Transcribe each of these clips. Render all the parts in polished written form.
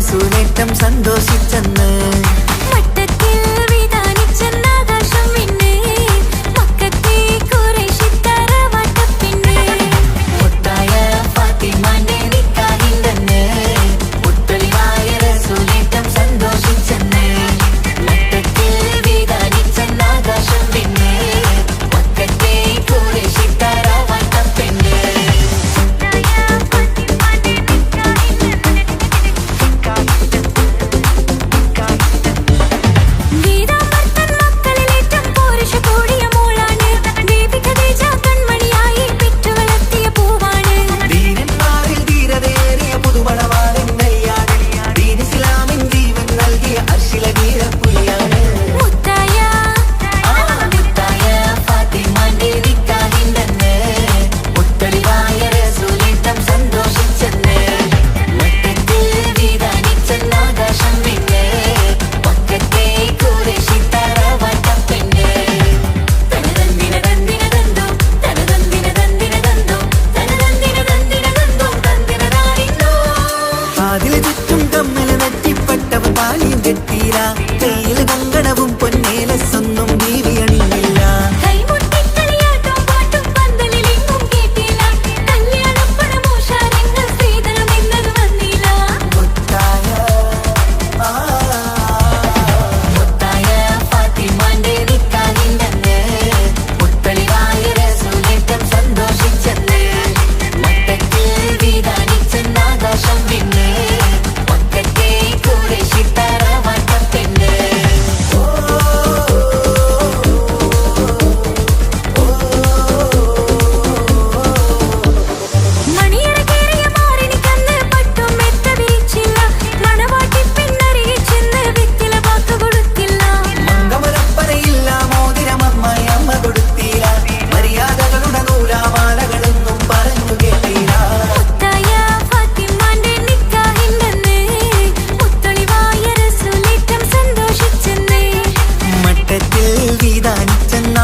സുനേറ്റം സന്തോഷിച്ചെന്ന് കയ്യിൽ കങ്കണവും പൊന്നേലസൊന്നും ബീവിയണിയില്ല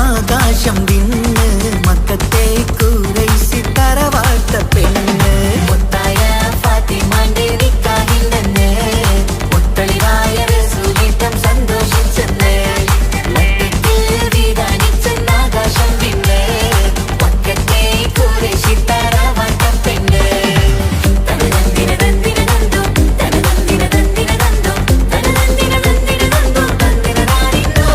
ആകാശം വിണ്ണ് മക്കത്തെ കുറേശി തറവാട്ട പെണ്ണ് മുത്തായ ഫാത്തിമാന്റെ നിക്കാഹിണ്ടെന്ന് മുത്തളിവായ റസൂലിട്ടം സന്തോഷിച്ചെന്ന് മക്കത്തിൽ വിധാനിച്ചെന്ന് ആകാശം വിണ്ണ് മക്കത്തെ കുറേശി തറവാട്ട പെണ്ണ് തനതന്തിന തന്തിന തന്തോ തനതന്തിന തന്തിന തന്തോ തനതന്തിന തന്തിന തന്തോ തന്തിന നാരിന്തോ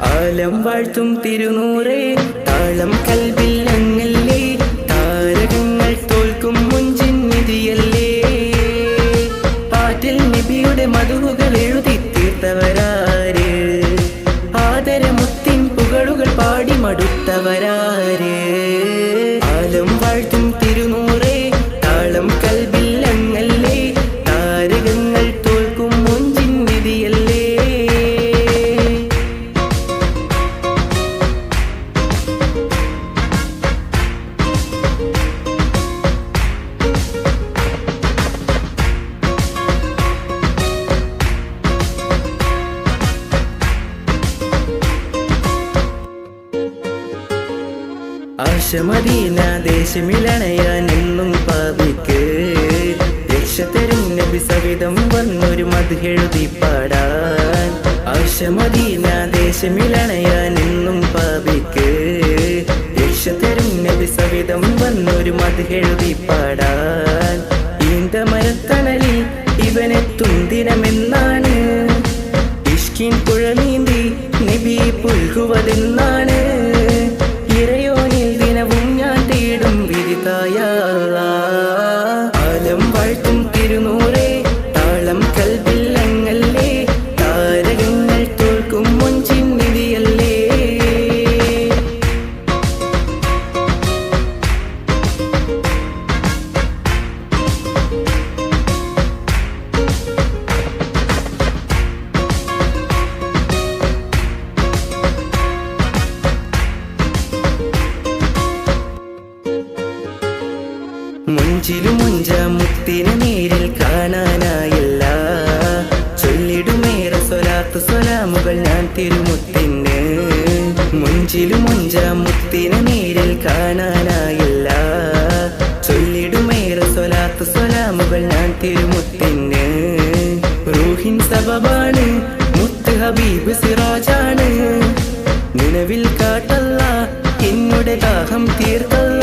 കാലം വാഴ്ത്തും തിരുനൂറേ താളം കൽവിൽ അങ്ങല്ലേ താരകങ്ങൾ തോൽക്കും മുഞ്ചിൻ നിധിയല്ലേ പാട്ടിൽ നബിയുടെ മധുകൾ എഴുതി തീർത്തവരാര് ആദരമുത്തിൻ പുകളുകൾ പാടി മടുത്തവരാര് കാലം വാഴ്ത്തും തിരുനൂറേ താളം കൽവിൽ അങ്ങല്ലേ താരകങ്ങൾ തോൽക്കും മുഞ്ചിൻ നിധിയല്ലേ ആശമദീന ദേശമിലണയാൻ എന്നും പാപിക്ക് രക്ഷതരും നബി സവിധം വന്നൊരു മദ്ഹെഴുതി പാടാൻ ആശമദീന ദേശമിലണയാൻ എന്നും പാപിക്ക് രക്ഷതരും നബി സവിധം വന്നൊരു വന്നൊരു മദ്ഹെഴുതി പാടാൻ. ഈന്തമരത്തണലിൽ ഇവനെത്തും ദിനമെന്നാണ്, ഇഷ്കിൻ പുഴ നീന്തി നബി പുൽകുവതെന്നാണ്. ഇറയോനിൽ ദിനവും ഞാൻ തേടും വിരിതായ ആലം വാഴ്ത്തും തിരുനൂറേ, താളം കൽബില്ലങ്ങല്ലേ, താരകങ്ങൾ തോൽക്കും മുഞ്ചിൻ നിധിയല്ലേ. മുഞ്ചിലും മുഞ്ച മുത്തിനെ നേരിൽ കാണാനായില്ല, ചൊല്ലിടുമേറെ സ്വലാത്ത് സ്വലാമുകൾ ഞാൻ തിരുമുത്തിന്. മുഞ്ചിലും മുഞ്ച മുത്തിനെ നേരിൽ കാണാനായില്ല, ചൊല്ലിടുമേറെ സ്വലാത്ത് സ്വലാമുകൾ ഞാൻ തിരുമുത്തിന്. റൂഹിൻ സബബാണ് മുത്ത് ഹബീബ് സിറാജാണ്, നിലവിൽ കാട്ടല്ല എന്നുടെ ദാഹം തീർക്കല്ല.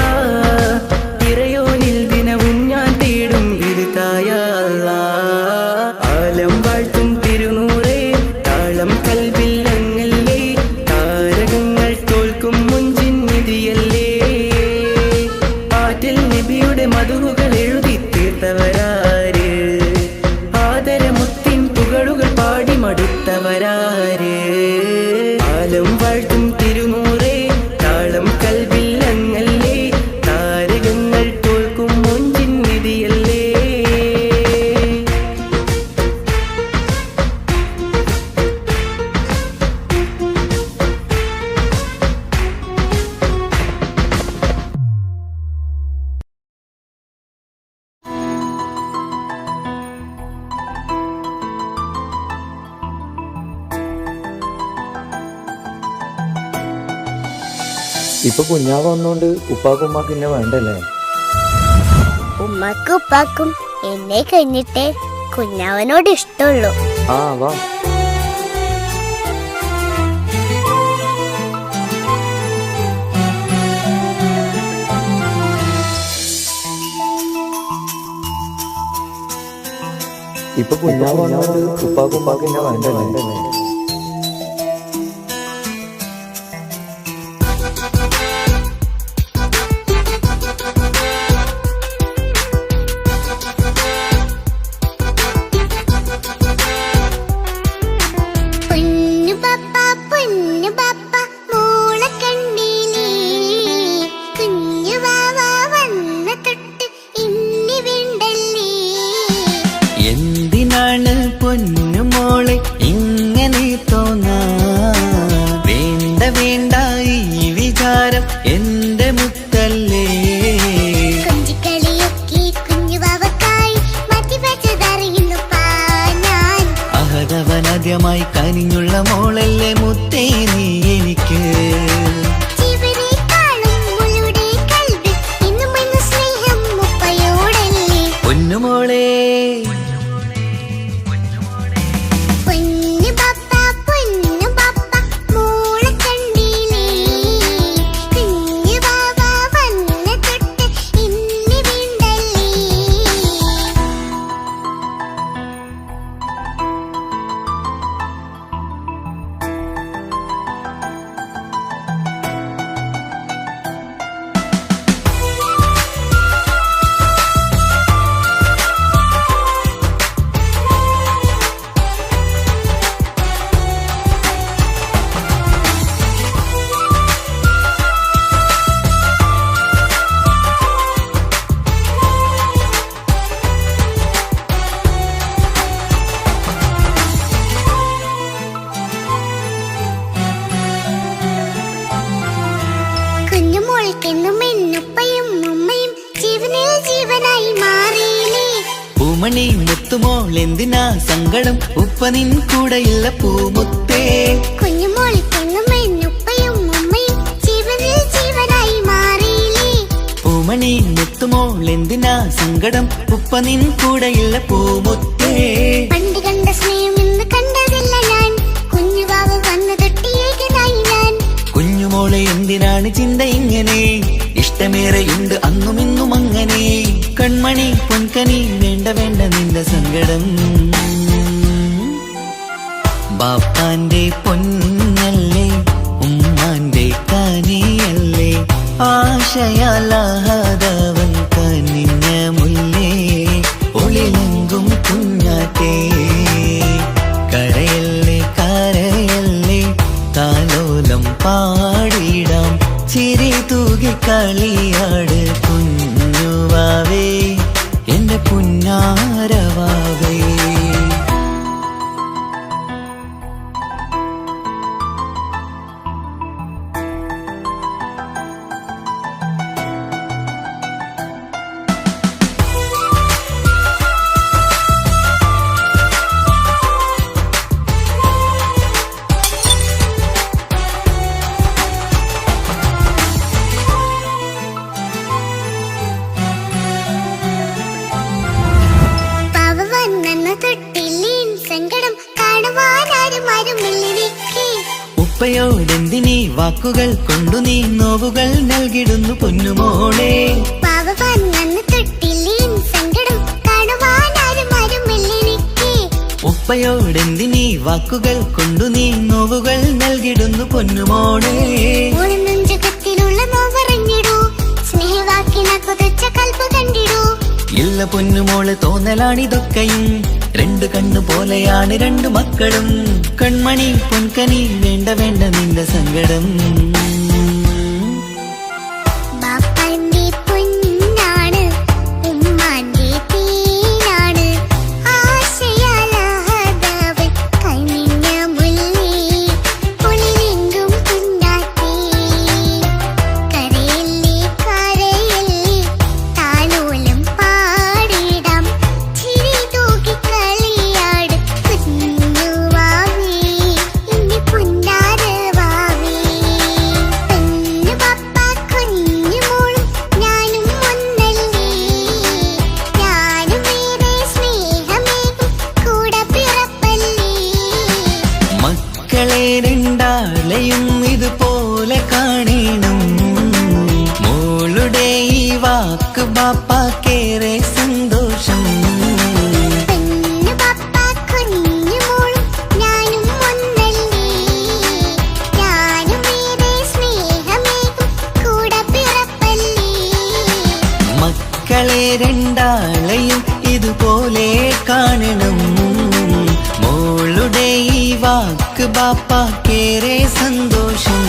ഇറയോനിൽ ദിനവും ഞാൻ തേടും വിരുതായ ആലം വാഴ്ത്തും തിരുനൂറേ, താളം കൽബില്ലങ്ങല്ലേ, താരകങ്ങൾ തോൽക്കും മുഞ്ചിൻ നിധിയല്ലേ. പാറ്റിൽ നബിയുടെ മധുകൾ എഴുതി തീർത്തവരാര്, ആദരമുത്തിൻ പുകളുകൾ പാടി മടുത്തവരാര്. ആലം വാഴ്ത്തും തിരുനൂറേ, താളം കൽബില്ലങ്ങല്ലേ, താരകങ്ങൾ തോൽക്കും മുഞ്ചിൻ നിധിയല്ലേ. ഇപ്പൊ കുഞ്ഞാവ് വന്നോണ്ട് ഉപ്പാക്കും ഉമ്മാക്കും എന്നെ വേണ്ടല്ലേ? ഉമ്മക്കും ഉപ്പാക്കും എന്നെ കഴിഞ്ഞിട്ടേ കുഞ്ഞാവനോട് ഇഷ്ടമുള്ളൂ. ആ വാ. ഇപ്പൊ കുഞ്ഞാവ് വന്നോണ്ട് ഉപ്പാക്കും ഉമ്മാക്കും എന്നെ വേണ്ടല്ലേ? എന്തിനാണ് പൊന്നുമോളെ ഇങ്ങനെ തോന്നാ? വേണ്ട വേണ്ട ഈ വിചാരം എന്റെ മുത്തല്ലേ. അഹദവനാദ്യമായി കനിഞ്ഞുള്ള മോളല്ലേ മുത്തേ നീ എനിക്ക്. പൊന്നുമോളെ പൂമണി മുത്തുമോൾ എന്തിനാ സങ്കടം, ഉപ്പ നിൻ കൂടെയുള്ള പൂമുത്തേ. പൂമണി മുത്തുമോൾ എന്തിനാ സങ്കടം, ഉപ്പ നിൻ കൂടെയുള്ള പൂമുത്തേ. പണ്ട് കണ്ട സ്നേഹം ഇന്ന് കണ്ടതില്ല ഞാൻ, കുഞ്ഞുവാവ് വന്നു തൊട്ടിയേകനായി ഞാൻ. കുഞ്ഞുമോളെ എന്തിനാണ് ചിന്ത ഇങ്ങനെ, ഇഷ്ട നേട്ടമേറെയുണ്ട് അന്നും ഇന്നും അങ്ങനെ. കൺമണി പൊൻകനി വേണ്ട വേണ്ട നിന്റെ സങ്കടം. ബാപ്പാന്റെ പൊന്നല്ലേ ഉമ്മാന്റെ കനിയല്ലേ, ആശയാലാഹതവൻ കനിഞ്ഞ മുല്ലേ, ഒളിലെങ്കും കുഞ്ഞാറ്റേ. കരയല്ലേ കരയല്ലേ താലോലം പാടിടാം, ചിരി തൂകി കളിയാട് കുഞ്ഞുവാവേ എന്റെ പുന്നാരവാവേ. ഉപ്പയോടെന്തിനീ വാക്കുകൾ കൊണ്ടു നീ നോവുകൾ നൽകിടുന്നു പൊന്നുമോളെ. ഉപ്പയോടെന്തിനീ വാക്കുകൾ കൊണ്ടു നീ നോവുകൾ നൽകിടുന്നു പൊന്നുമോളെ. ഇല്ല പൊന്നുമോള് തോന്നലാണിതൊക്കെയും, രണ്ടു കണ്ണു പോലെയാണ് രണ്ടു മക്കളും. കൺമണി പൊൻകനി വേണ്ട വേണ്ട നിന്റെ സങ്കടം. രണ്ടാളെയും ഇതുപോലെ കാണണം, മോളുടെ ഈ വാക്ക് ബാപ്പാക്കേറെ സന്തോഷം. മക്കളെ രണ്ടാളെയും ഇതുപോലെ കാണണം, മോളുടെ ഈ വാക്ക് ബാപ്പാക്കേറെ സന്തോഷം.